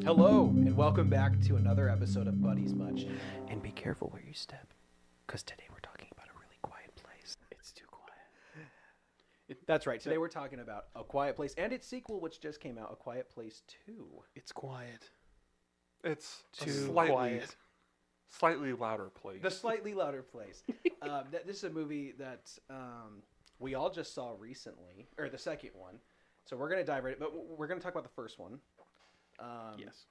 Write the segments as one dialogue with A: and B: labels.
A: Hello, and welcome back to another episode of Buddies Much. And be careful where you step, because today we're talking about a really quiet place.
B: It's too quiet.
A: That's right. Today we're talking about A Quiet Place and its sequel, which just came out, A Quiet Place 2.
B: It's quiet.
C: It's
B: Too
C: slightly louder place.
A: The slightly louder place. This is a movie that we all just saw recently, or the second one. So we're going to dive right in, but we're going to talk about the first one.
B: Yes.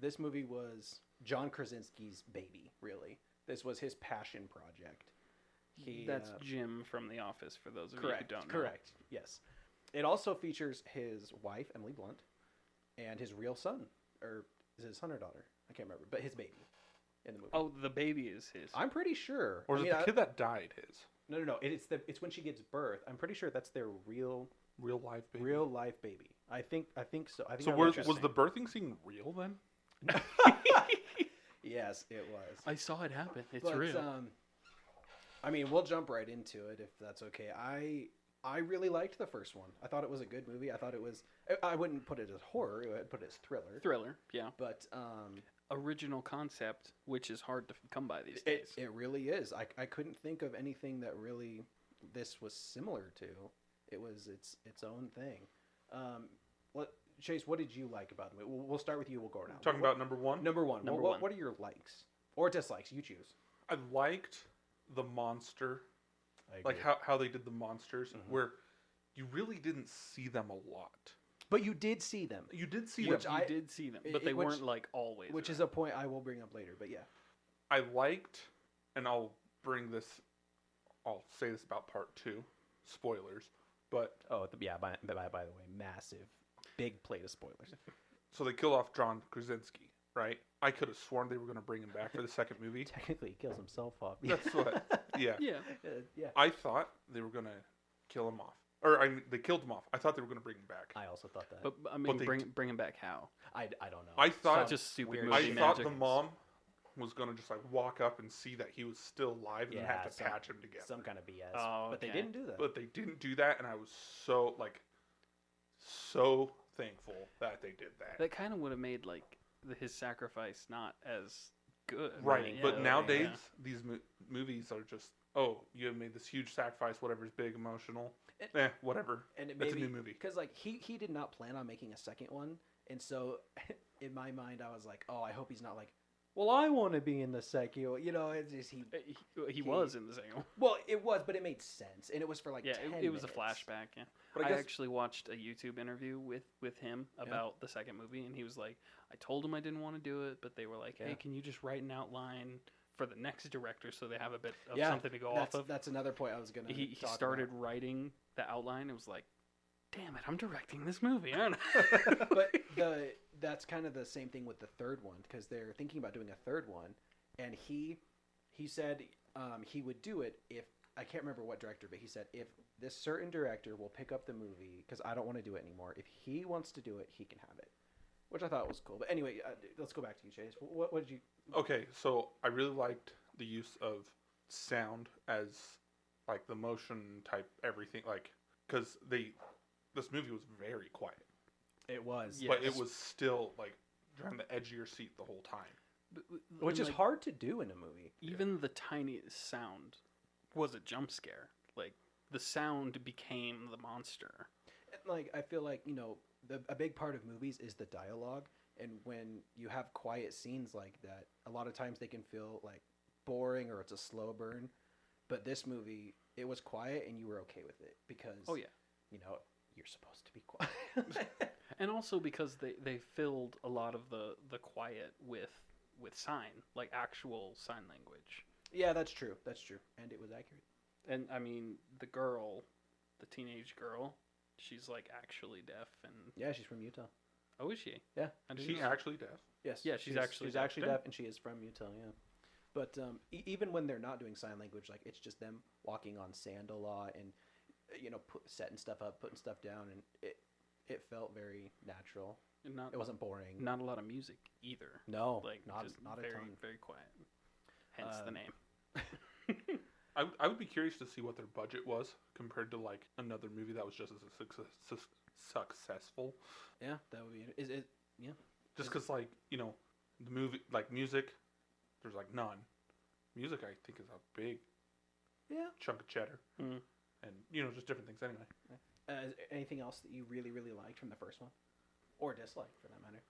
A: This movie was John Krasinski's baby, really. This was his passion project.
B: That's Jim from The Office, for those of you who don't know.
A: Correct, yes. It also features his wife, Emily Blunt, and his real son. Or is it his son or daughter? I can't remember. But his baby in the movie.
B: Oh, the baby is his.
A: I'm pretty sure.
C: Or is it the kid that died his?
A: No. It's when she gives birth. I'm pretty sure that's their real
C: life baby.
A: Real life baby. I think so.
C: So was the birthing scene real then?
A: Yes, it was.
B: I saw it happen. It's real.
A: I mean, we'll jump right into it if that's okay. I really liked the first one. I thought it was a good movie. I thought it was. I wouldn't put it as horror. I would put it as thriller.
B: Thriller, yeah.
A: But
B: original concept, which is hard to come by these days.
A: It really is. I couldn't think of anything that really this was similar to. It was its own thing. Chase, what did you like about the movie? We'll start with you. We'll go around.
C: Talking about number one?
A: Number one. What are your likes or dislikes? You choose.
C: I liked the monster. Like how they did the monsters, where you really didn't see them a lot.
A: But you did see them.
C: You did see
B: them.
C: them.
B: You did see them, but they weren't like always.
A: Which is a point I will bring up later, but yeah.
C: I liked, and I'll say this about part 2, spoilers, but...
A: Oh, yeah, by the way, massive, big plate of spoilers.
C: So they killed off John Krasinski, right? I could have sworn they were going to bring him back for the second movie.
A: Technically, he kills himself off.
C: That's what, yeah.
A: Yeah.
C: I thought they were going to kill him off. Or, they killed him off. I thought they were going to bring him back.
A: I also thought that.
B: But I mean, bring him back how?
A: I don't know.
C: I thought
B: just stupid
A: weird.
B: movie
C: I thought
B: magic.
C: the mom was going to just like walk up and see that he was still alive and have to patch him together.
A: Some kind of BS.
B: Oh,
A: but they didn't do that.
C: But they didn't do that, and I was so thankful that they did that.
B: That kind of would have made like his sacrifice not as good.
C: Right,
B: Yeah,
C: but nowadays
B: yeah.
C: these movies are just, oh, you have made this huge sacrifice, whatever's big, emotional. Whatever. And it's a new movie.
A: Because like he did not plan on making a second one, and so in my mind I was like, oh, I hope he's not like, well, I want to be in the second one. You know, it's just
B: he was in the second one.
A: Well, it was, but it made sense, and it was for like 10
B: it was
A: minutes.
B: a flashback. Yeah,
C: But
B: I actually watched a YouTube interview with him about the second movie, and he was like, I told him I didn't want to do it, but they were like, hey, can you just write an outline for the next director so they have a bit of something to go off of?
A: That's another point I was gonna.
B: He started writing the outline. It was like, damn it, I'm directing this movie, aren't
A: I? But that's kind of the same thing with the third one, because they're thinking about doing a third one, and he said he would do it if, I can't remember what director, but he said if this certain director will pick up the movie, because I don't want to do it anymore, if he wants to do it, he can have it, which I thought was cool. But anyway, let's go back to you, Chase. What did you...
C: Okay, so I really liked the use of sound as like the motion type everything, like, because this movie was very quiet.
A: It was,
C: but it was still like on the edge of your seat the whole time,
A: which is hard to do in a movie.
B: Even the tiniest sound was a jump scare. Like the sound became the monster.
A: Like I feel like a big part of movies is the dialogue, and when you have quiet scenes like that, a lot of times they can feel like boring or it's a slow burn. But this movie, it was quiet and you were okay with it because you're supposed to be quiet.
B: And also because they filled a lot of the quiet with sign, like actual sign language.
A: Yeah, that's true. And it was accurate.
B: And I mean, the teenage girl, she's like actually deaf and...
A: Yeah, she's from Utah.
B: Oh, is she?
A: Yeah.
C: Is she actually deaf?
A: Yes.
B: Yeah, she's actually
A: deaf, and she is from Utah, yeah. But even when they're not doing sign language, like it's just them walking on sand a lot and setting stuff up, putting stuff down, and it felt very natural. It wasn't boring.
B: Not a lot of music either.
A: No,
B: like
A: not
B: just
A: a
B: very,
A: ton.
B: very quiet. Hence the name.
C: I would be curious to see what their budget was compared to like another movie that was just as successful.
A: Yeah, that would be. Is it? Yeah.
C: Just because, like, you know, the movie, like music, there's like none. Music, I think, is a big chunk of cheddar, and you know, just different things. Anyway,
A: is there anything else that you really, really liked from the first one, or disliked for that matter?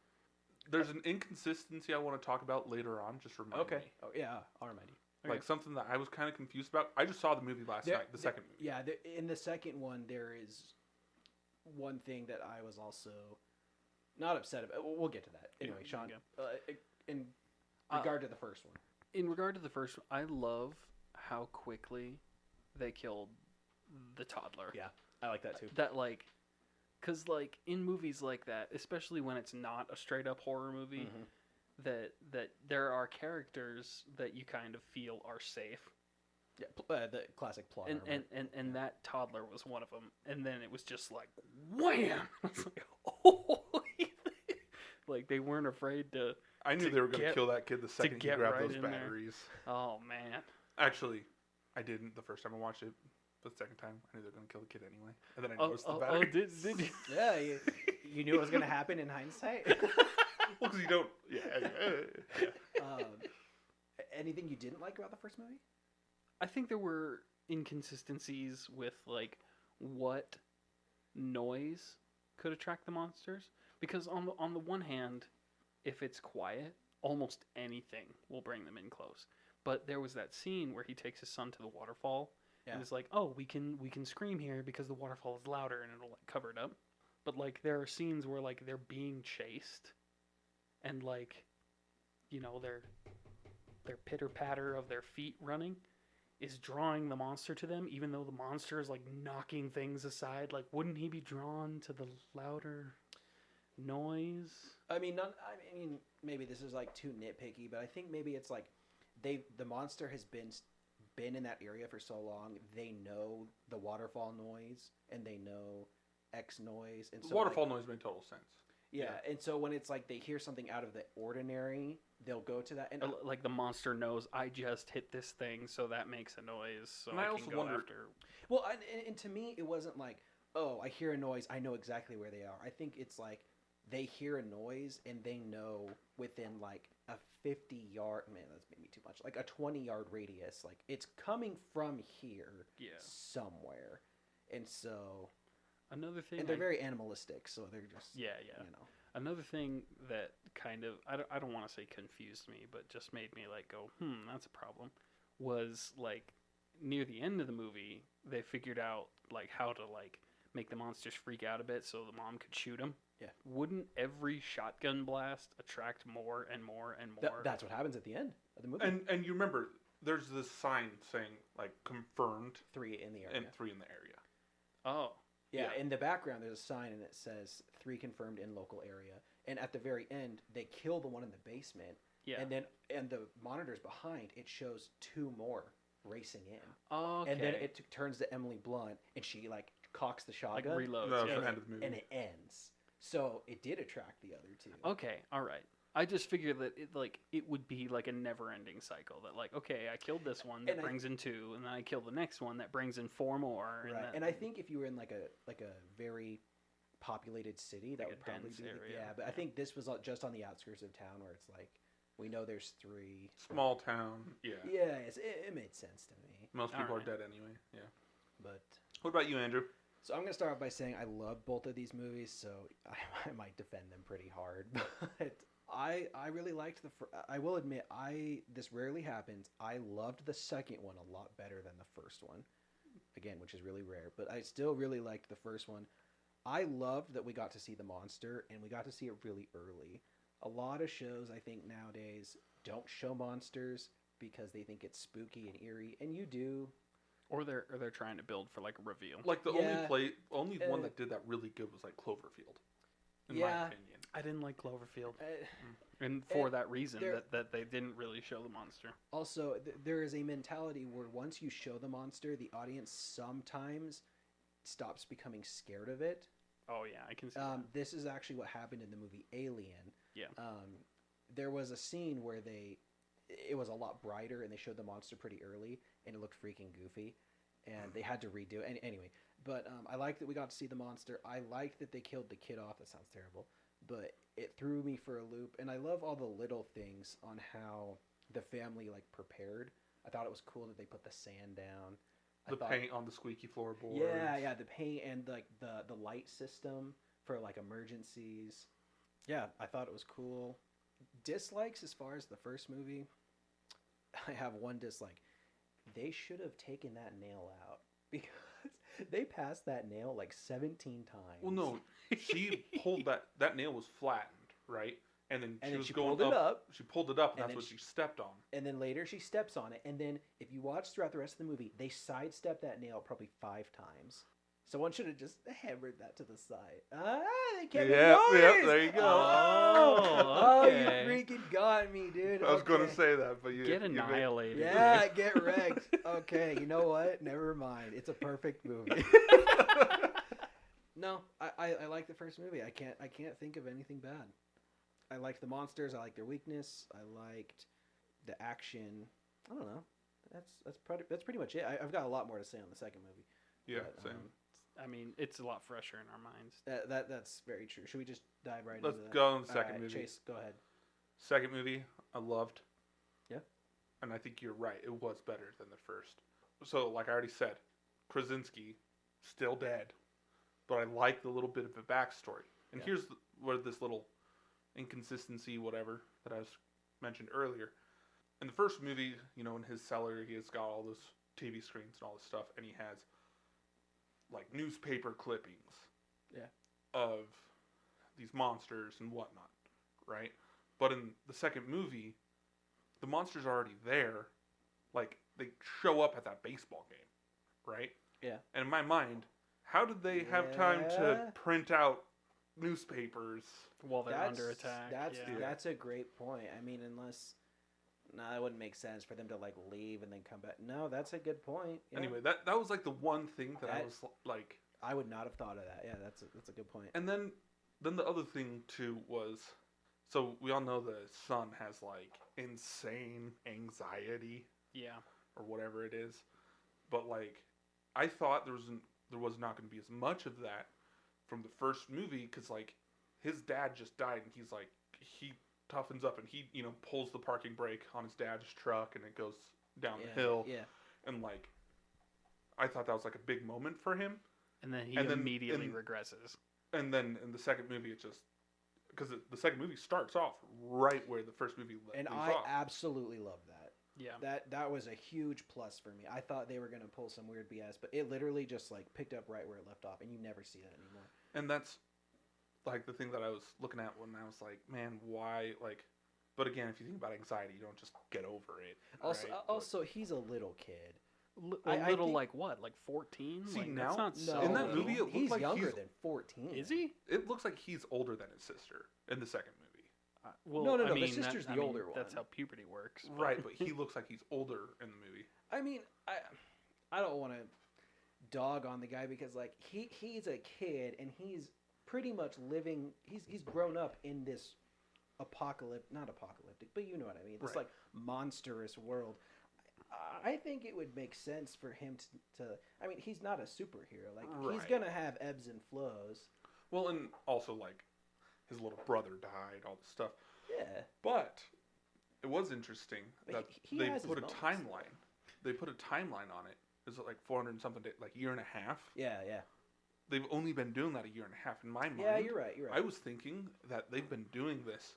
C: there's an inconsistency I want to talk about later on. Just remind me.
A: Oh yeah, I'll remind you.
C: Like something that I was kind of confused about. I just saw the movie last night, the second movie.
A: Yeah, in the second one, there is one thing that I was also not upset about. We'll get to that. Anyway, Sean, in regard to the first one.
B: In regard to the first one, I love how quickly they killed the toddler.
A: Yeah, I like that too.
B: That, like, because, like, in movies like that, especially when it's not a straight-up horror movie, that there are characters that you kind of feel are safe.
A: Yeah, the classic plot.
B: And that toddler was one of them. And then it was just like, wham! It's like, oh! Like, they weren't afraid to.
C: I knew they were going to kill that kid the second he grabbed those batteries.
B: There. Oh, man.
C: Actually, I didn't the first time I watched it. But the second time, I knew they were going to kill the kid anyway. And then I noticed the batteries.
B: Oh, did you?
A: Yeah, you knew it was going to happen in hindsight.
C: Well, because you don't. Yeah.
A: Anything you didn't like about the first movie?
B: I think there were inconsistencies with, like, what noise could attract the monsters. Because on the one hand, if it's quiet, almost anything will bring them in close. But there was that scene where he takes his son to the waterfall, and it's like, oh, we can scream here because the waterfall is louder and it'll, like, cover it up. But, like, there are scenes where, like, they're being chased, and, like, you know, their pitter patter of their feet running is drawing the monster to them, even though the monster is, like, knocking things aside. Like, wouldn't he be drawn to the louder noise?
A: I mean, maybe this is, like, too nitpicky, but I think maybe it's like the monster has been in that area for so long. They know the waterfall noise and they know X noise, and so
C: waterfall noise made total sense.
A: Yeah, and so when it's like they hear something out of the ordinary, they'll go to that. And
B: like the monster knows, I just hit this thing, so that makes a noise. So
C: and I also wonder.
B: After.
A: Well, and to me, it wasn't like, oh, I hear a noise, I know exactly where they are. I think it's like they hear a noise and they know within like a 50-yard. Man, that's maybe too much. Like a 20-yard radius, like it's coming from here, somewhere, and so.
B: Another thing,
A: and they're very animalistic, so they're just
B: You know. Another thing that kind of I don't want to say confused me, but just made me like go, that's a problem. Was like near the end of the movie, they figured out like how to like make the monsters freak out a bit, so the mom could shoot them.
A: Yeah.
B: Wouldn't every shotgun blast attract more and more and more?
A: That's what happens at the end of the movie.
C: And you remember, there's this sign saying like confirmed
A: 3 in the area
C: and 3 in the area.
B: Oh.
A: Yeah, in the background there's a sign and it says 3 confirmed in local area. And at the very end, they kill the one in the basement.
B: Yeah.
A: And the monitors behind, it shows 2 more racing in.
B: Oh, okay.
A: And then it turns to Emily Blunt and she like cocks the shotgun.
B: Like reloads.
C: That was the end of the movie.
A: And it ends. So it did attract the other 2.
B: Okay, all right. I just figured that it would be like a never-ending cycle. That like, okay, I killed this one that brings in 2, and then I kill the next one that brings in 4 more.
A: Right. And I think if you were in like a very populated city, that would probably be
B: area.
A: Yeah, but I think this was just on the outskirts of town where it's like we know there's 3.
C: Small town. Yeah.
A: Yeah, it made sense to me.
C: Most people are dead anyway. Yeah.
A: But
C: what about you, Andrew?
A: So I'm gonna start off by saying I love both of these movies, so I might defend them pretty hard, but. I really liked I will admit, this rarely happens. I loved the second one a lot better than the first one. Again, which is really rare, but I still really liked the first one. I loved that we got to see the monster, and we got to see it really early. A lot of shows, I think, nowadays don't show monsters because they think it's spooky and eerie, and you do.
B: Or they're trying to build for like a reveal.
C: Like the only one that did that really good was like Cloverfield. In my opinion.
B: I didn't like Cloverfield. And for that reason, that they didn't really show the monster.
A: Also, there is a mentality where once you show the monster, the audience sometimes stops becoming scared of it.
B: Oh, yeah, I can see that.
A: This is actually what happened in the movie Alien.
B: Yeah.
A: There was a scene where it was a lot brighter and they showed the monster pretty early. and it looked freaking goofy, and they had to redo it. Anyway, but I like that we got to see the monster. I like that they killed the kid off. That sounds terrible, but it threw me for a loop, and I love all the little things on how the family like prepared. I thought it was cool that they put the sand down.
C: The paint on the squeaky floorboards.
A: Yeah, the paint and like the light system for like emergencies. Yeah, I thought it was cool. Dislikes as far as the first movie, I have one dislike. They should have taken that nail out because they passed that nail like 17 times.
C: Well, no, she pulled that nail was flattened, right? And then she
A: pulled it up.
C: She pulled it up, and that's what she stepped on.
A: And then later she steps on it. And then if you watch throughout the rest of the movie, they sidestep that nail probably 5 times. Someone should have just hammered that to the side. They can't make noise.
C: Yeah, there you go.
B: Oh, okay.
A: You freaking got me, dude.
C: I was going to say that, but you
B: get annihilated.
A: Yeah, get wrecked. Okay, you know what? Never mind. It's a perfect movie. No, I like the first movie. I can't think of anything bad. I liked the monsters. I liked their weakness. I liked the action. I don't know. That's pretty much it. I've got a lot more to say on the second movie.
C: Yeah,
A: but,
C: same.
B: I mean, it's a lot fresher in our minds.
A: That's very true. Should we just dive right
C: Let's
A: into that?
C: go on the second movie.
A: Chase, go ahead.
C: Second movie, I loved.
A: Yeah.
C: And I think you're right. It was better than the first. So, like I already said, Krasinski, still dead. But I like the little bit of a backstory. And here's where this little inconsistency, whatever, that I was mentioned earlier. In the first movie, in his cellar, he has got all those TV screens and all this stuff, and he has like newspaper clippings of these monsters and whatnot, right? But in the second movie, the monsters are already there. Like, they show up at that baseball game, right?
A: Yeah.
C: And in my mind, how did they have time to print out newspapers
B: while they're under attack?
A: That's a great point. I mean, unless... No, that wouldn't make sense for them to like leave and then come back. No, that's a good point. Yeah.
C: Anyway, that was like the one thing that I was like,
A: I would not have thought of that. Yeah, that's a good point.
C: And then the other thing too was, so we all know the son has like insane anxiety, or whatever it is. But like, I thought there was not going to be as much of that from the first movie because like his dad just died and he's like he toughens up and he pulls the parking brake on his dad's truck and it goes down the hill.
A: Yeah.
C: And like, I thought that was like a big moment for him.
B: And then he immediately regresses. And
C: then in the second movie, it just because the second movie starts off right where the first movie leaves off.
A: Absolutely love that.
B: Yeah.
A: That was a huge plus for me. I thought they were going to pull some weird BS, but it literally just like picked up right where it left off, and you never see that anymore.
C: And that's like the thing that I was looking at when I was like, man, why? Like, but again, if you think about anxiety, you don't just get over it.
A: Also, he's a little kid.
B: Like what? Like 14?
C: See,
B: like,
C: now
B: that's not
C: in that movie,
A: he's younger than 14.
B: Is he?
C: It looks like he's older than his sister in the second movie.
A: No. The sister's the older one.
B: That's how puberty works.
C: Right, but he looks like he's older in the movie.
A: I mean, I don't want to dog on the guy because like he's a kid and he's pretty much living. He's grown up in this not apocalyptic, but you know what I mean. This like monstrous world. I think it would make sense for him to. I mean, he's not a superhero. Like he's gonna have ebbs and flows.
C: Well, and also like his little brother died, all this stuff.
A: Yeah.
C: But it was interesting that
A: he
C: they
A: has
C: put a
A: his moments.
C: timeline. They put a timeline on it. Is it like 400 and something days, like a year and a half?
A: Yeah.
C: They've only been doing that a year and a half. In my mind,
A: yeah, you're right.
C: I was thinking that they've been doing this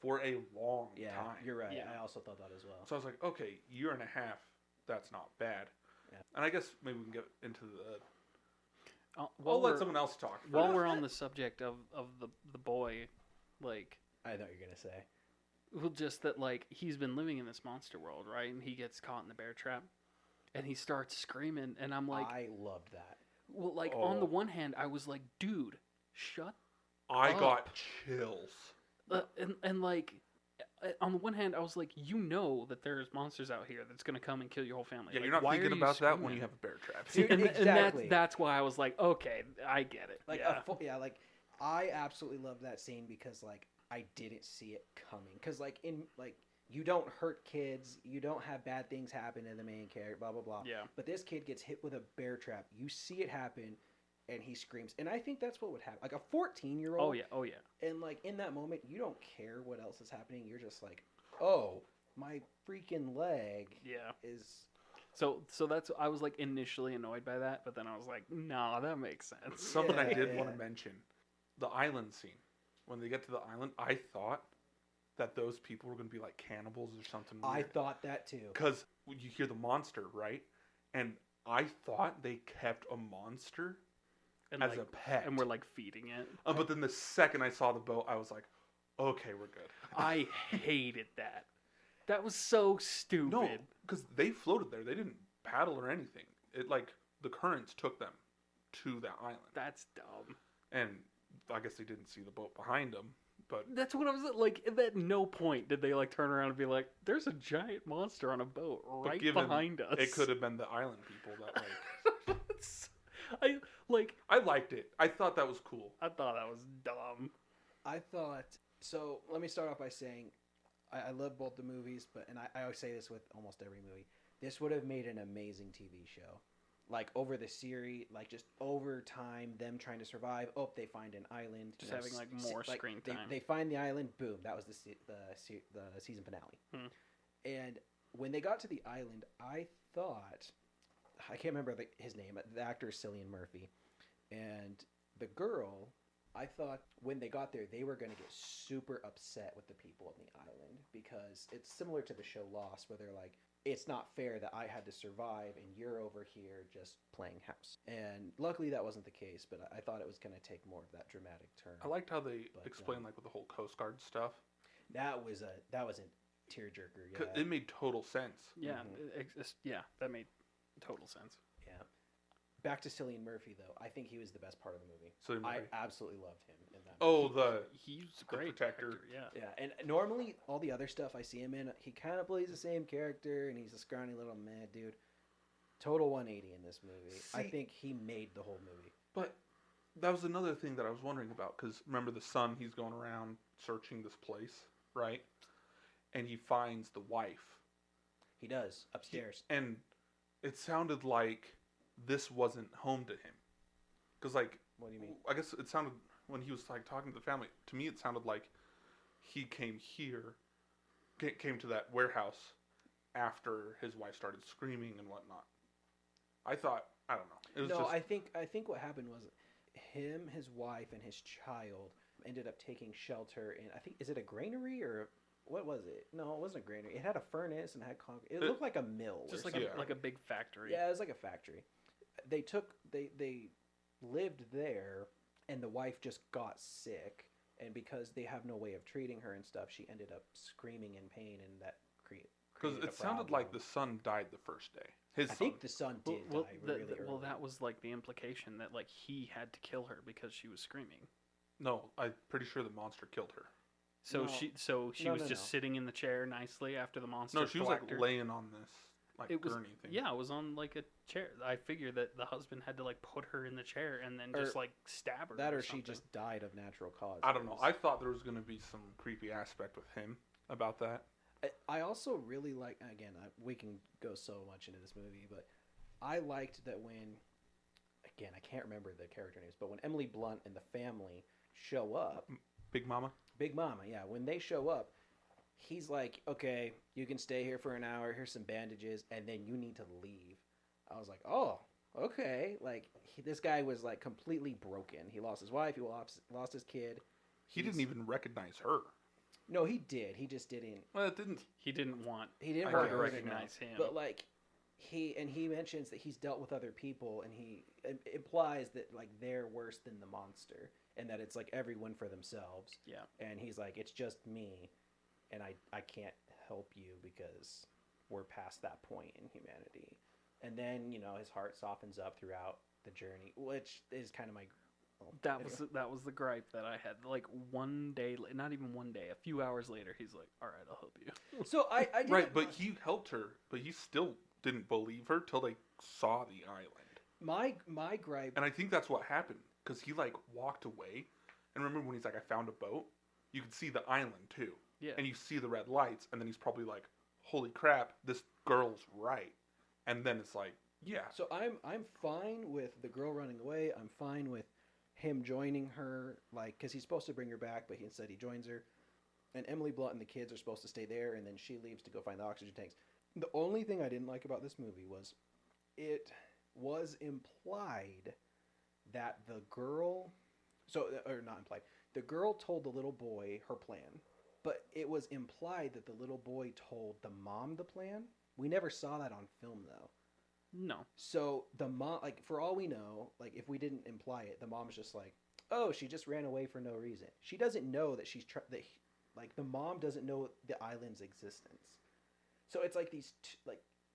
C: for a long time.
A: You're right.
B: Yeah.
A: I also thought that as well.
C: So I was like, okay, year and a half, that's not bad.
A: Yeah.
C: And I guess maybe we can get into the...
B: I'll
C: let someone else talk.
B: While we're on the subject of the boy, like...
A: I know what you're going to say.
B: Well, just that, like, he's been living in this monster world, right? And he gets caught in the bear trap. And he starts screaming, and I'm like...
A: I loved that.
B: Well, like, on the one hand, I was like, dude, shut up.
C: I got chills.
B: And like, on the one hand, I was like, you know that there's monsters out here that's going to come and kill your whole family.
C: Yeah,
B: like,
C: you're not thinking about that when you have a bear trap.
B: And that's why I was like, okay, I get it.
A: Like, like, I absolutely love that scene because, like, I didn't see it coming. Because, like, you don't hurt kids, you don't have bad things happen to the main character, blah blah blah.
B: Yeah.
A: But this kid gets hit with a bear trap. You see it happen, and he screams. And I think that's what would happen. Like a 14-year-old.
B: Oh yeah.
A: And like in that moment, you don't care what else is happening. You're just like, oh, my freaking leg.
B: Yeah.
A: Is.
B: So that's I was like initially annoyed by that, but then I was like, nah, that makes sense.
C: Something I did want to mention, the island scene. When they get to the island, I thought that those people were going to be like cannibals or something weird.
A: I thought that too.
C: Because you hear the monster, right? And I thought they kept a monster
B: And
C: as
B: like,
C: a pet.
B: and we're like feeding it.
C: But then the second I saw the boat, I was like, okay, we're good.
B: I hated that. That was so stupid.
C: No, because they floated there. They didn't paddle or anything. It like the currents took them to that island.
B: That's dumb.
C: And I guess they didn't see the boat behind them. But
B: That's what I was like. At no point did they like turn around and be like, "There's a giant monster on a boat right behind us."
C: It could have been the island people that like.
B: I
C: liked it. I thought that was cool.
B: I thought that was dumb.
A: I thought so. Let me start off by saying I love both the movies, and I always say this with almost every movie. This would have made an amazing TV show, like over the series, like just over time, them trying to survive. Oh, they find an island,
B: Just having like more screen time.
A: They find the island. Boom! That was the season finale. And when they got to the island, I thought I can't remember his name. The actor is Cillian Murphy, and the girl. I thought when they got there, they were going to get super upset with the people on the island because it's similar to the show Lost, where they're like, it's not fair that I had to survive and you're over here just playing house. And luckily that wasn't the case, but I thought it was going to take more of that dramatic turn.
C: I liked how they explained like with the whole Coast Guard stuff.
A: That was a tearjerker. Yeah,
C: It made total sense.
B: Yeah, that made total sense.
A: Yeah. Back to Cillian Murphy, though. I think he was the best part of the movie.
C: Cillian Murphy.
A: I absolutely loved him in that
C: Oh,
B: he's a great
C: protector.
B: actor, yeah.
A: Yeah, and normally all the other stuff I see him in, he kind of plays the same character, and he's a scrawny little mad dude. Total 180 in this movie. I think he made the whole movie.
C: But that was another thing that I was wondering about, because remember the son, he's going around searching this place, right? And he finds the wife.
A: He does, upstairs.
C: And it sounded like this wasn't home to him. Because, like...
A: What do you mean?
C: I guess it sounded, when he was, like, talking to the family, to me it sounded like he came here, came to that warehouse after his wife started screaming and whatnot. I thought, I don't know. It was
A: No,
C: just,
A: I think what happened was him, his wife, and his child ended up taking shelter in, I think, is it a granary or... What was it? No, it wasn't a granary. It had a furnace and had concrete. It looked like a mill.
B: Just
A: or
B: like a big factory.
A: Yeah, it was like a factory. They lived there, and the wife just got sick, and because they have no way of treating her and stuff, she ended up screaming in pain, and that created.
C: Because it sounded like the son died the first day.
A: I think the son did die really early.
B: Well, that was like the implication that like he had to kill her because she was screaming.
C: No, I'm pretty sure the monster killed her.
B: So
A: No.
B: she was just sitting in the chair nicely after the monster.
C: No, she was like
B: her.
C: laying on this gurney thing.
B: Yeah, it was on like a chair. I figured that the husband had to like put her in the chair and then just like stab her.
A: That or
B: something.
A: she just died of natural cause.
C: I don't know. I thought there was going to be some creepy aspect with him about that.
A: I also really like. Again, we can go so much into this movie, but I liked that when. Again, I can't remember the character names, but when Emily Blunt and the family show up.
C: Big Mama?
A: Big Mama, yeah. When they show up, he's like, okay, you can stay here for an hour. Here's some bandages, and then you need to leave. I was like, oh, okay. Like, this guy was, like, completely broken. He lost his wife. He lost his kid.
C: He didn't even recognize her.
A: No, he did. He just didn't.
C: Well, it didn't.
B: He didn't want
A: her
B: to recognize him.
A: But, like, he mentions that he's dealt with other people, and he implies that, like, they're worse than the monster. And that it's like everyone for themselves.
B: Yeah.
A: And he's like, it's just me, and I can't help you because we're past that point in humanity. And then, his heart softens up throughout the journey, which is kind of my...
B: That was the gripe that I had. Like one day, not even one day, a few hours later, he's like, all right, I'll help you.
A: So I
C: right, but he helped her, but he still didn't believe her till they saw the island.
A: My gripe...
C: And I think that's what happened. Because he, like, walked away. And remember when he's like, I found a boat? You could see the island, too.
B: Yeah.
C: And you see the red lights, and then he's probably like, holy crap, this girl's right. And then it's like, yeah.
A: So I'm fine with the girl running away. I'm fine with him joining her, like, because he's supposed to bring her back, but instead he joins her. And Emily Blunt and the kids are supposed to stay there, and then she leaves to go find the oxygen tanks. The only thing I didn't like about this movie was it was implied that the girl, or not implied, the girl told the little boy her plan, but it was implied that the little boy told the mom the plan. We never saw that on film, though.
B: No.
A: So the mom, like, for all we know, like, if we didn't imply it, the mom's just like, oh, she just ran away for no reason. She doesn't know that like, the mom doesn't know the island's existence. So it's like these,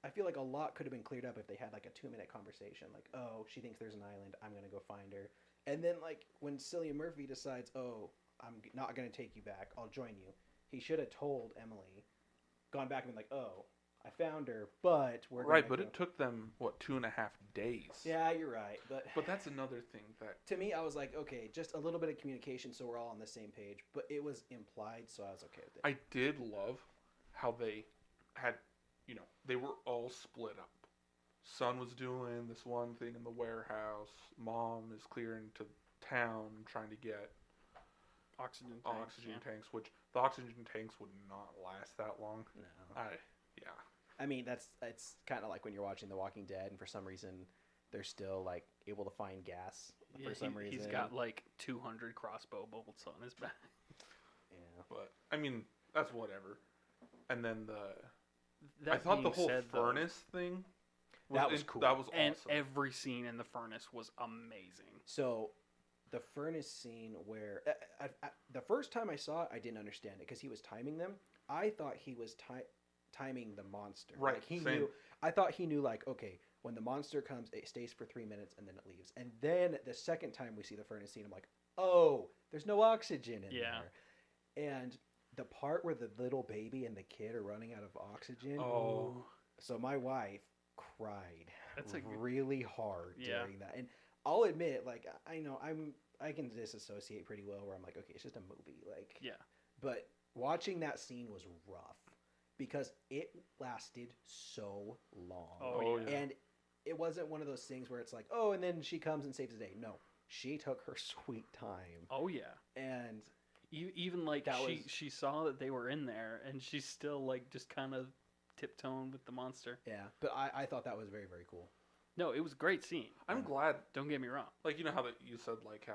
A: I feel like a lot could have been cleared up if they had, like, a 2-minute conversation. Like, oh, she thinks there's an island. I'm going to go find her. And then, like, when Cillian Murphy decides, oh, I'm not going to take you back, I'll join you, he should have told Emily, gone back and been like, oh, I found her, but we're
C: right. But it took them 2.5 days.
A: Yeah, you're right. But
C: that's another thing that
A: to me, I was like, okay, just a little bit of communication, so we're all on the same page. But it was implied, so I was okay with it.
C: I did love how they had, they were all split up. Son was doing this one thing in the warehouse. Mom is clearing to town trying to get
B: Oxygen
C: tanks, which the oxygen tanks would not last that long.
A: No.
C: Yeah.
A: I mean, it's kind of like when you're watching The Walking Dead, and for some reason, they're still, like, able to find gas for some reason.
B: He's got, like, 200 crossbow bolts on his back.
A: Yeah.
C: But, I mean, that's whatever. And then I thought the whole furnace thing...
A: That was cool.
C: That was awesome.
B: And every scene in the furnace was amazing.
A: So, the furnace scene where... the first time I saw it, I didn't understand it, because he was timing them. I thought he was timing the monster.
C: Right,
A: like, he
C: same.
A: knew. I thought he knew, like, okay, when the monster comes, it stays for 3 minutes, and then it leaves. And then, the second time we see the furnace scene, I'm like, oh, there's no oxygen in there. And the part where the little baby and the kid are running out of oxygen...
C: Oh.
A: So my wife cried
B: That's
A: really hard during that. And I'll admit, like, I can disassociate pretty well where I'm like, okay, it's just a movie. Like,
B: yeah.
A: But watching that scene was rough because it lasted so long.
B: Oh, yeah.
A: And it wasn't one of those things where it's like, oh, and then she comes and saves the day. No, she took her sweet time.
B: Oh, yeah.
A: And
B: even, like, she saw that they were in there, and she's still, like, just kind of tiptoeing with the monster.
A: Yeah, but I thought that was very, very cool.
B: No, it was a great scene.
C: I'm glad.
B: Don't get me wrong.
C: Like, you know how you said, like, how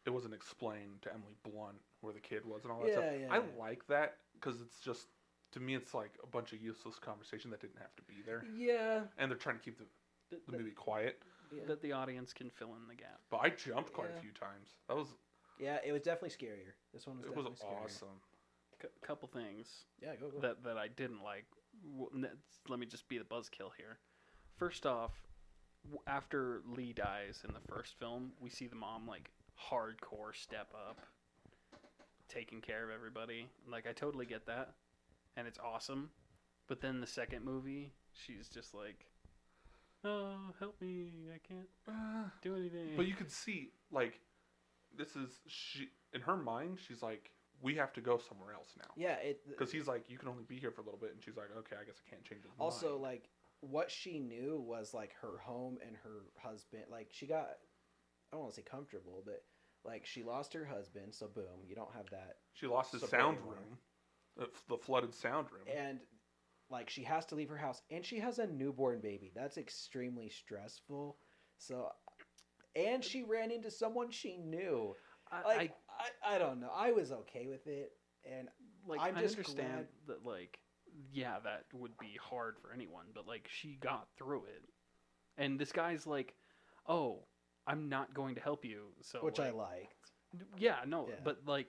C: it wasn't explained to Emily Blunt where the kid was and all that stuff.
A: Yeah.
C: I like that because it's just, to me, it's like a bunch of useless conversation that didn't have to be there.
A: Yeah.
C: And they're trying to keep the movie quiet.
B: Yeah. That the audience can fill in the gap.
C: But I jumped quite a few times. That was...
A: Yeah, it was definitely scarier. This one was definitely scarier.
C: It was awesome.
B: Couple things
A: go.
B: that I didn't like. Let me just be the buzzkill here. First off, after Lee dies in the first film, we see the mom, like, hardcore step up, taking care of everybody. Like, I totally get that, and it's awesome. But then the second movie, she's just like, oh, help me, I can't do anything.
C: But you could see, like, she in her mind, she's like, we have to go somewhere else now.
A: Yeah,
C: because he's like, you can only be here for a little bit, and she's like, okay, I guess I can't change his mind.
A: Also, like, what she knew was, like, her home and her husband. Like, she got, I don't want to say comfortable, but, like, she lost her husband, so boom, you don't have that.
C: She lost his sound room, the flooded sound room,
A: and, like, she has to leave her house, and she has a newborn baby. That's extremely stressful. So, and she ran into someone she knew. I don't know. I was okay with it, and
B: like,
A: I'm just
B: I understand
A: glad
B: that, like, yeah, that would be hard for anyone, but, like, she got through it. And this guy's like, oh, I'm not going to help you. So,
A: which,
B: like,
A: I liked.
B: Yeah, no, but, like,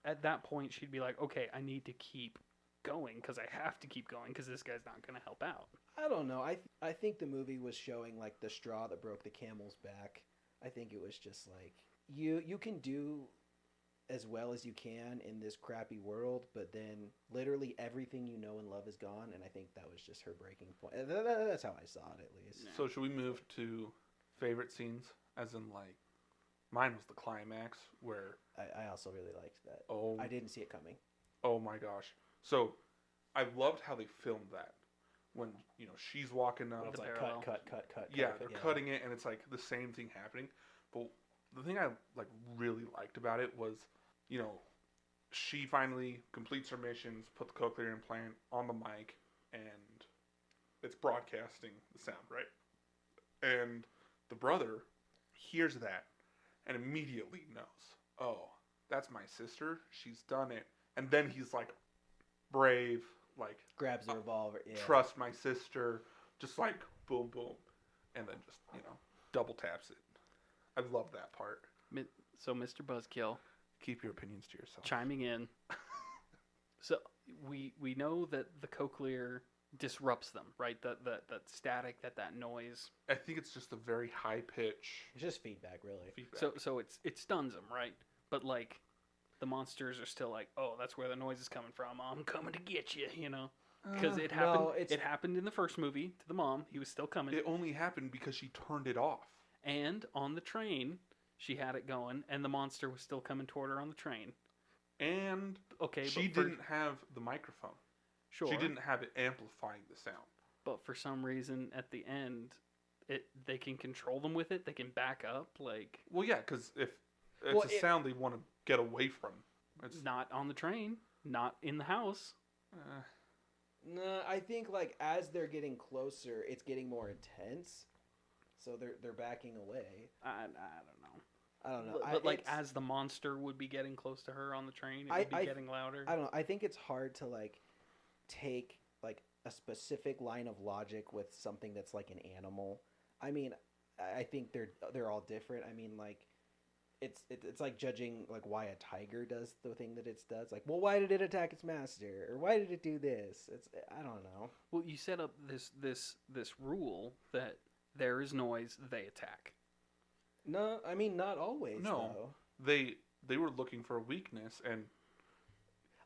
B: at that point, she'd be like, okay, I need to keep going because I have to keep going because this guy's not going to help out.
A: I don't know. I think the movie was showing, like, the straw that broke the camel's back. I think it was just like, you can do as well as you can in this crappy world, but then literally everything you know and love is gone, and I think that was just her breaking point. That's how I saw it, at least.
C: So should we move to favorite scenes? As in, like, mine was the climax where...
A: I also really liked that.
C: Oh.
A: I didn't see it coming.
C: Oh my gosh. So I loved how they filmed that. When, she's walking up.
A: It's
B: The
A: like
B: parallel.
A: cut.
C: Yeah, they're cutting it, and it's like the same thing happening. But the thing I like really liked about it was, she finally completes her missions, put the cochlear implant on the mic, and it's broadcasting the sound, right? And the brother hears that and immediately knows, oh, that's my sister. She's done it. And then he's like brave, like
A: grabs the revolver. Yeah.
C: trust my sister, just like boom, boom, and then just double taps it. I love that part.
B: So Mr. Buzzkill,
C: Keep your opinions to yourself.
B: chiming in. So we know that the cochlear disrupts them, right? That static, that noise.
C: I think it's just a very high pitch
A: It's just feedback, really.
C: feedback.
B: So it stuns them, right? But like the monsters are still like, oh, that's where the noise is coming from. I'm coming to get you, because it happened.
A: no,
B: it happened in the first movie to the mom. He was still coming.
C: It only happened because she turned it off.
B: And on the train, she had it going, and the monster was still coming toward her on the train.
C: And
B: Okay,
C: she didn't have the microphone.
B: Sure.
C: She didn't have it amplifying the sound.
B: But for some reason, at the end, they can control them with it. They can back up, like
C: Well, yeah, because if it's a sound they want to get away from. It's
B: not on the train, not in the house.
A: No, I think like as they're getting closer, it's getting more intense. So they're backing away.
B: I don't know.
A: I don't know.
B: But like as the monster would be getting close to her on the train, it would be getting louder.
A: I don't know. I think it's hard to like take like a specific line of logic with something that's like an animal. I mean, I think they're all different. I mean, like it's like judging like why a tiger does the thing that it does. Like, well, why did it attack its master, or why did it do this? I don't know.
B: Well, you set up this rule that there is noise, they attack.
A: No, I mean not always.
C: No.
A: though.
C: They were looking for a weakness, and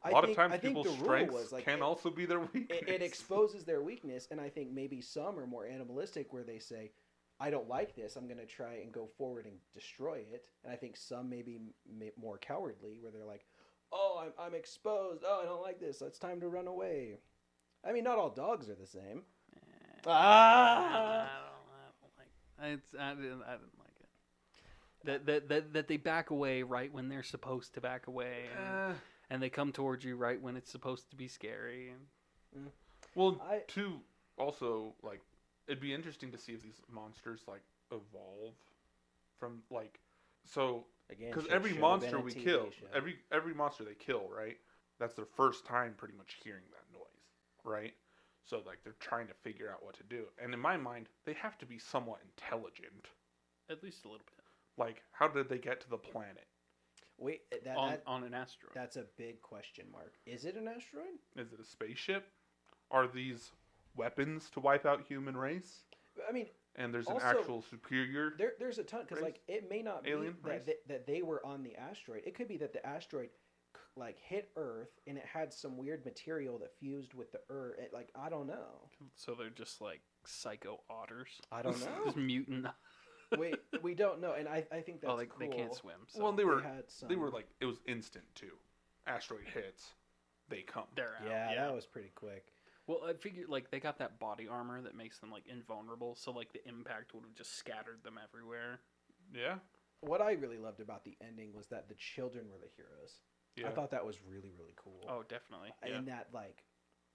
A: I
C: a lot
A: think-
C: of times
A: I think
C: people's
A: the rule
C: strengths
A: was, like,
C: can also be their weakness.
A: It exposes their weakness, and I think maybe some are more animalistic, where they say, "I don't like this. I'm going to try and go forward and destroy it." And I think some maybe more cowardly, where they're like, "Oh, I'm exposed. Oh, I don't like this. It's time to run away." I mean, not all dogs are the same.
B: I didn't like it. That they back away right when they're supposed to back away, and they come towards you right when it's supposed to be scary.
C: Well, too, also, like, it'd be interesting to see if these monsters, like, evolve from, like, so,
A: Again,
C: because
A: should
C: every
A: have
C: monster
A: been a
C: we
A: TV
C: kill,
A: show.
C: every monster they kill, right, that's their first time pretty much hearing that noise, right? So, like, they're trying to figure out what to do. And in my mind, they have to be somewhat intelligent.
B: At least a little bit.
C: Like, how did they get to the planet?
A: Wait,
B: On an asteroid.
A: that's a big question mark. Is it an asteroid?
C: Is it a spaceship? Are these weapons to wipe out human race?
A: I mean,
C: And there's
A: Also,
C: an actual superior.
A: there's a ton because
C: Race?
A: like it may not
C: Alien
A: be
C: race?
A: that they were on the asteroid. It could be that the asteroid like hit Earth and it had some weird material that fused with the Earth. Like I don't know.
B: So they're just like psycho otters.
A: I don't know.
B: Just mutant.
A: we don't know, and I think that's
B: they
A: cool.
B: can't swim. So
C: Well, they
A: They
C: were like, it was instant too. Asteroid hits, they come.
B: they're out.
A: yeah, that was pretty quick.
B: Well, I figured like they got that body armor that makes them like invulnerable. So like the impact would have just scattered them everywhere.
C: Yeah.
A: What I really loved about the ending was that the children were the heroes.
C: Yeah.
A: I thought that was really really cool.
B: Oh, definitely. Yeah.
A: And that like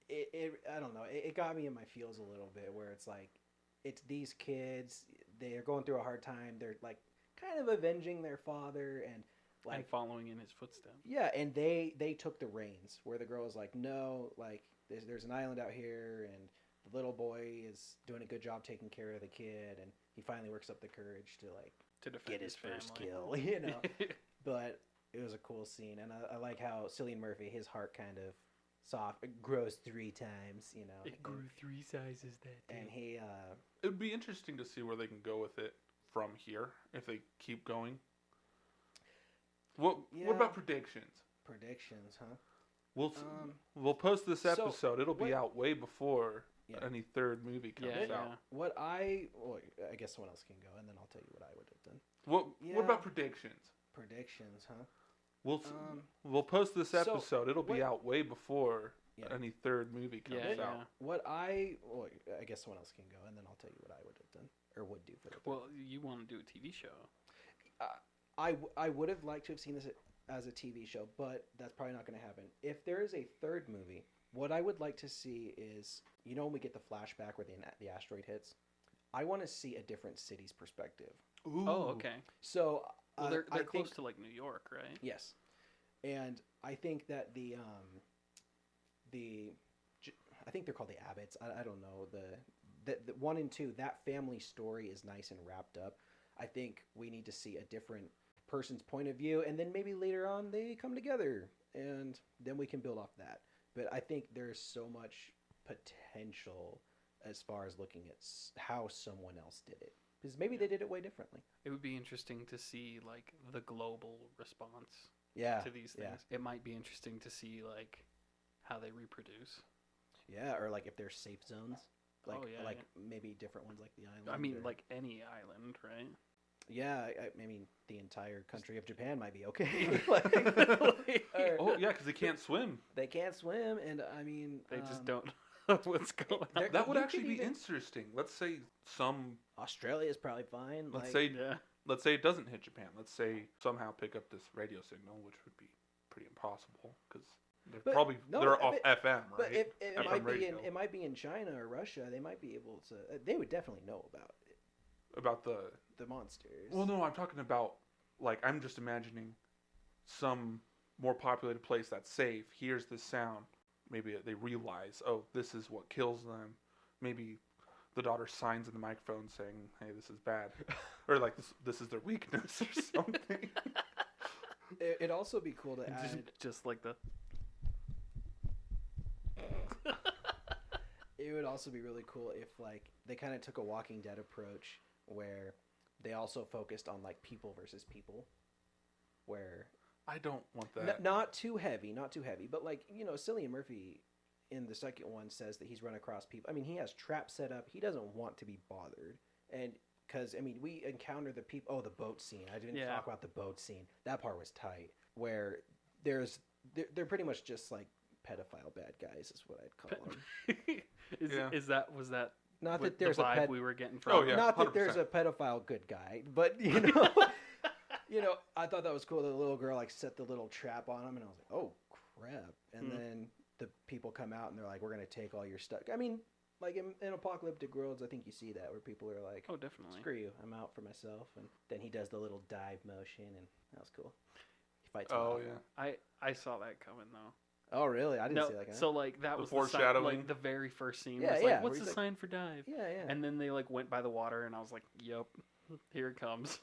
A: it I don't know, it got me in my feels a little bit, where it's like it's these kids, they're going through a hard time, they're like kind of avenging their father and like
B: and following in his footsteps.
A: yeah, and they took the reins, where the girl was like, no, like there's an island out here, and the little boy is doing a good job taking care of the kid, and he finally works up the courage to like
B: To defend
A: get his first
B: family.
A: kill, you know. But it was a cool scene, and I like how Cillian Murphy, his heart kind of soft, it grows 3 times, you know.
B: It grew 3 sizes that day.
A: And he
C: It would be interesting to see where they can go with it from here if they keep going. What about predictions?
A: predictions, huh?
C: We'll post this
A: so
C: episode. It'll be
A: what-
C: out way before
A: Yeah.
C: any third movie comes
B: Yeah,
C: out.
B: yeah.
A: What I guess someone else can go, and then I'll tell you what I would have done.
C: What
A: Yeah.
C: about predictions?
A: Predictions, huh?
C: We'll post this
A: so
C: episode. It'll be
A: what-
C: out way before
A: Yeah.
C: any third movie comes
B: Yeah,
C: out.
A: Well, I guess someone else can go, and then I'll tell you what I would have done or would do for the.
B: Well, you want to do a TV show?
A: I would have liked to have seen this as a TV show, but that's probably not going to happen. If there is a third movie, what I would like to see is, when we get the flashback where the asteroid hits, I want to see a different city's perspective.
C: Ooh.
B: Oh, okay.
A: So
B: Well, they're
A: I
B: close
A: think,
B: to like New York, right?
A: yes, and I think that I think they're called the Abbotts. I don't know the 1 and 2. That family story is nice and wrapped up. I think we need to see a different person's point of view, and then maybe later on they come together, and then we can build off that. But I think there's so much potential as far as looking at how someone else did it, because maybe they did it way differently.
B: It would be interesting to see like the global response
A: Yeah,
B: to these things. It might be interesting to see like how they reproduce.
A: yeah, or like if there's safe zones, like
B: Oh, yeah,
A: like maybe different ones like the island.
B: I mean,
A: or-
B: like any island, right?
A: yeah, I mean the entire country of Japan might be okay. Like, or-
C: Oh yeah, because they can't swim.
A: they can't swim, and I mean
B: They just don't know what's going
A: there-
B: on.
C: That would
A: you
C: actually
A: could
C: be
A: even-
C: interesting. Let's say
A: Australia is probably fine.
C: let's
A: like,
C: say
B: Yeah.
C: let's say it doesn't hit Japan. Let's say somehow pick up this radio signal, which would be pretty impossible because they're
A: But-
C: probably
A: no,
C: they're off
A: but-
C: FM, right?
A: but it
C: FM
A: might be
C: radio.
A: it might be in China or Russia. They might be able to. They would definitely know about it,
C: About the
A: monsters.
C: well, no, I'm talking about like I'm just imagining some more populated place that's safe hears this sound. Maybe they realize, oh, this is what kills them. Maybe the daughter signs in the microphone saying, "Hey, this is bad," or like this is their weakness or something.
A: It'd also be cool to
B: Just,
A: add.
B: just like the
A: It would also be really cool if like they kind of took a Walking Dead approach where they also focused on like people versus people, where
C: I don't want that.
A: not too heavy, but like Cillian Murphy in the second one says that he's run across people. I mean, he has traps set up. He doesn't want to be bothered, and because I mean, we encounter the people. Oh, the boat scene. I didn't
B: Yeah.
A: talk about the boat scene. That part was tight. Where they're pretty much just like pedophile bad guys, is what I'd call them.
C: Yeah.
B: was that
A: Not
B: what
A: that there's
B: the
A: a
B: vibe
A: ped-
B: we were getting from?
C: Oh, yeah.
A: not that there's
C: 100%.
A: a pedophile good guy, but I thought that was cool. The little girl like set the little trap on him, and I was like, oh crap! And then the people come out and they're like, we're gonna take all your stuff. I mean, like in apocalyptic worlds, I think you see that where people are like,
B: Oh, definitely.
A: screw you, I'm out for myself. And then he does the little dive motion, and that was cool. He fights. him
C: Oh
A: off.
C: yeah.
B: I saw that coming though.
A: Oh really? I didn't
B: No,
A: see that.
B: so like that
C: The
B: was the sign,
C: foreshadowing?
B: like the very first scene.
A: Yeah,
B: was
A: yeah,
B: like,
A: where
B: what's
A: he's
B: the
A: like-
B: sign for dive?
A: yeah, yeah.
B: And then they like went by the water, and I was like, "Yep, here it comes."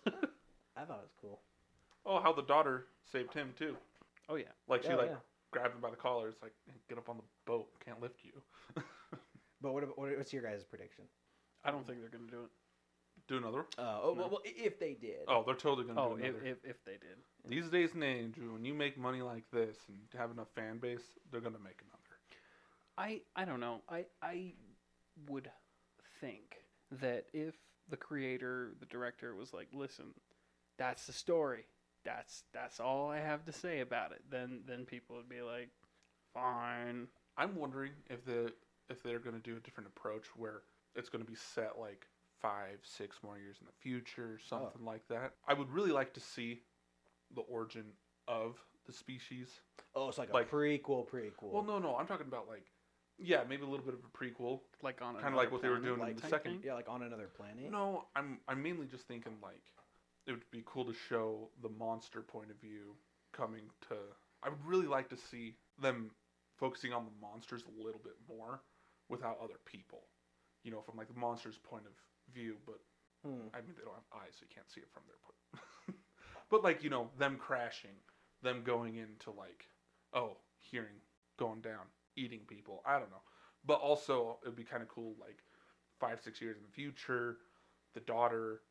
A: I thought it was cool.
C: Oh, how the daughter saved him too.
B: Oh yeah,
C: Like she
A: Oh,
C: like
A: yeah.
C: grabbed him by the collar. It's like, "Hey, get up on the boat. Can't lift you."
A: But what's your guys' prediction?
B: I don't think they're gonna do it.
C: Do another.
A: Oh,
B: No.
A: well, if they did.
C: Oh, they're totally gonna
B: Oh,
C: do another.
B: if they did,
C: These days and age, when you make money like this and have enough fan base, they're gonna make another.
B: I don't know. I would think that if the creator, the director was like, "Listen, that's the story. That's all I have to say about it," then people would be like, "Fine."
C: I'm wondering if they're gonna do a different approach where it's gonna be set like 5-6 more years in the future, something like that. I would really like to see the origin of the species.
A: Oh, it's like
C: Like-
A: a prequel.
C: Well, no, I'm talking about like, yeah, maybe a little bit of a prequel.
B: Like on
C: Kinda like what they were doing in
B: like
C: the second-
A: Yeah, like on another planet.
C: No, I'm mainly just thinking like it would be cool to show the monster point of view coming to. I would really like to see them focusing on the monsters a little bit more without other people. From like the monster's point of view, but I mean they don't have eyes, so you can't see it from their point. But like them crashing, them going into like hearing going down, eating people. I don't know, but also it'd be kind of cool like 5-6 years in the future, the daughter,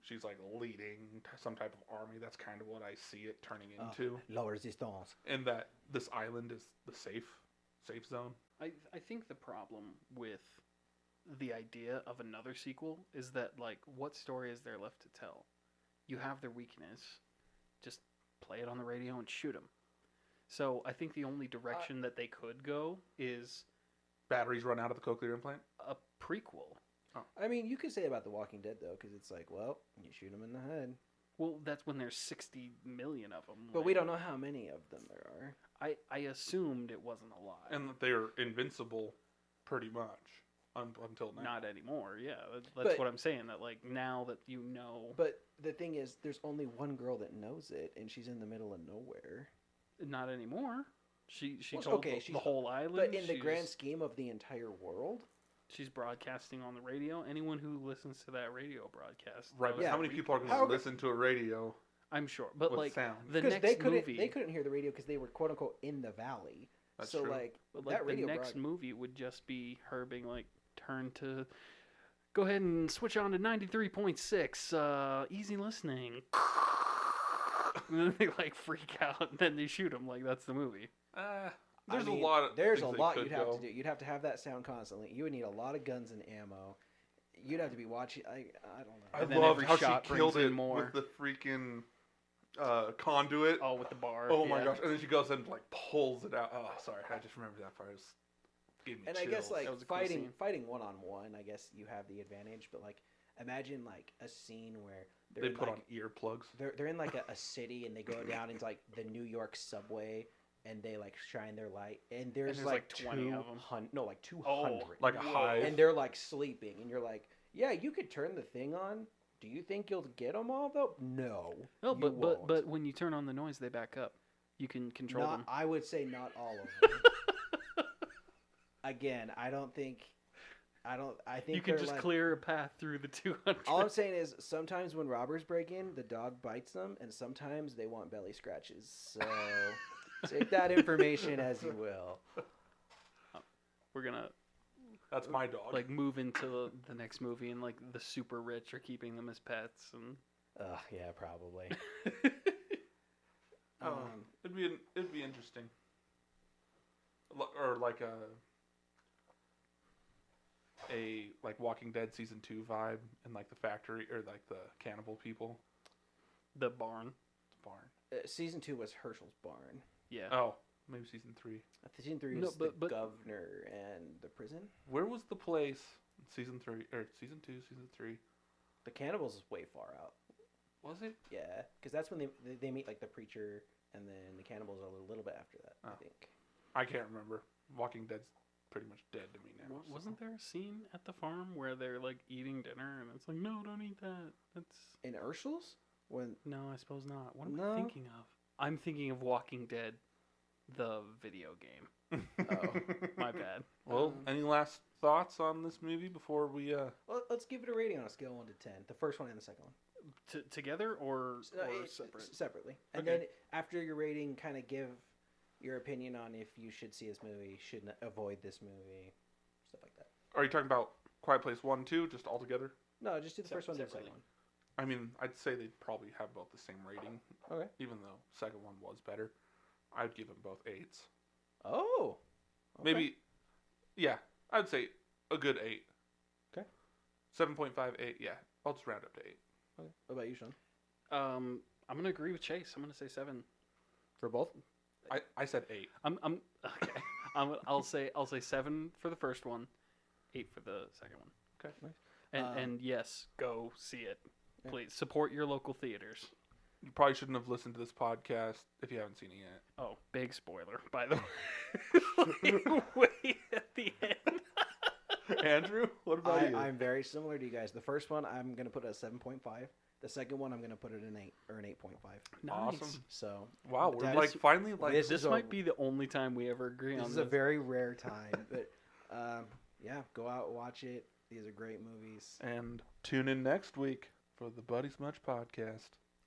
C: she's like leading some type of army. That's kind of what I see it turning into,
A: La Resistance.
C: and that this island is the safe zone.
B: I think the problem with the idea of another sequel is that like what story is there left to tell? You have their weakness, just play it on the radio and shoot them. So I think the only direction that they could go is
C: Batteries run out of the cochlear implant?
B: a prequel.
C: Oh.
A: I mean, you could say about The Walking Dead, though, because it's like, well, you shoot them in the head.
B: Well, that's when there's 60 million of them.
A: But we don't know how many of them there are.
B: I assumed it wasn't a lot.
C: And that they're invincible pretty much until now.
B: Not anymore, yeah. That's what I'm saying. That, like, now that you know...
A: But the thing is, there's only one girl that knows it, and she's in the middle of nowhere.
B: Not anymore. She
A: Well,
B: told
A: okay,
B: the whole island.
A: But in the grand scheme of the entire world...
B: She's broadcasting on the radio. Anyone who listens to that radio broadcast...
C: Right, but
A: Yeah.
C: how many people are going to listen to a radio
B: I'm sure. But,
C: with
B: like,
C: sound?
B: the
A: Because
B: next movie...
A: they couldn't hear the radio because they were, quote-unquote, in the valley.
C: That's
A: so,
C: true.
A: like,
B: But,
A: that
B: like, the
A: radio
B: next movie would just be her being like, turn to... Go ahead and switch on to 93.6. Easy listening. And then they, like, freak out. And then they shoot him. Like, that's the movie.
C: There's a lot
A: you'd have to do. You'd have to have that sound constantly. You would need a lot of guns and ammo. You'd have to be watching. I don't know.
C: I loved how she killed it with the freaking conduit.
B: Oh, with the bar.
C: Oh my gosh! And then she goes and like pulls it out. Oh, sorry, I just remembered that part. It gave me
A: and
C: chills.
A: I guess like
B: That was a cool scene.
A: fighting one on one. I guess you have the advantage. But like, imagine like a scene where
C: they put on earplugs.
A: They're in like a city and they go down into like the New York subway. And they like shine their light, and there's like
B: 20 of them.
A: No, like 200.
B: Oh,
C: like a hive.
A: And they're like sleeping, and you're like, yeah, you could turn the thing on. Do you think you'll get them all though? No.
B: No,
A: you won't.
B: but when you turn on the noise, they back up. You can control them.
A: I would say not all of them. Again, I think
B: you can
A: they're
B: just
A: like,
B: clear a path through the 200.
A: All I'm saying is sometimes when robbers break in, the dog bites them, and sometimes they want belly scratches. So take that information as you will.
B: We're gonna.
C: That's my dog.
B: Like move into the next movie, and like the super rich are keeping them as pets, and.
A: Yeah, probably.
C: It'd be interesting. Or like a like Walking Dead season 2 vibe, and like the factory or like the cannibal people.
B: The barn.
A: Season 2 was Herschel's barn.
B: Yeah.
C: Oh, maybe season 3.
A: Season 3 was the governor and the prison.
C: Where was the place in season 3 or season 2, season 3?
A: The cannibals is way far out.
C: Was it?
A: Yeah, because that's when they meet like the preacher, and then the cannibals are a little bit after that. I think.
C: I can't remember. Walking Dead's pretty much dead to me now.
B: Wasn't there a scene at the farm where they're like eating dinner, and it's like, no, don't eat that. That's
A: in Ursul's.
B: No, I suppose not. What am I thinking of? I'm thinking of Walking Dead, the video game. Oh, my bad.
C: Well, any last thoughts on this movie before we?
A: Well, let's give it a rating on a scale of 1 to 10. The first one and the second one.
B: Together or separate?
A: Separately. And
B: Okay.
A: then after your rating, kind of give your opinion on if you should see this movie, should avoid this movie, stuff like that.
C: Are you talking about Quiet Place 1, 2, just all together?
A: No, just do the first one and the second one.
C: I mean, I'd say they'd probably have both the same rating.
A: Okay.
C: Even though second one was better, I'd give them both 8s.
A: Oh. Okay.
C: Maybe, yeah, I'd say a good 8.
A: Okay.
C: 7.5, 8, yeah. I'll just round up to 8.
A: Okay. What about you, Sean?
B: I'm gonna agree with Chase. I'm gonna say 7
A: for both.
C: I said 8.
B: I'm okay. I'll say 7 for the first one, 8 for the second one.
A: Okay. Nice.
B: And yes, go see it. Please support your local theaters.
C: You probably shouldn't have listened to this podcast if you haven't seen it yet.
B: Oh, big spoiler, by the way. Way at the end.
C: Andrew, what about you?
A: I'm very similar to you guys. The first one, I'm going to put it at 7.5. The second one, I'm going to put it an 8 or an 8.5.
B: Nice.
C: Awesome.
A: So
C: wow, we're like finally like
B: this might be the only time we ever agree on this.
A: This is a very rare time, but yeah, go out and watch it. These are great movies.
C: And tune in next week for the Buddy Smudge podcast.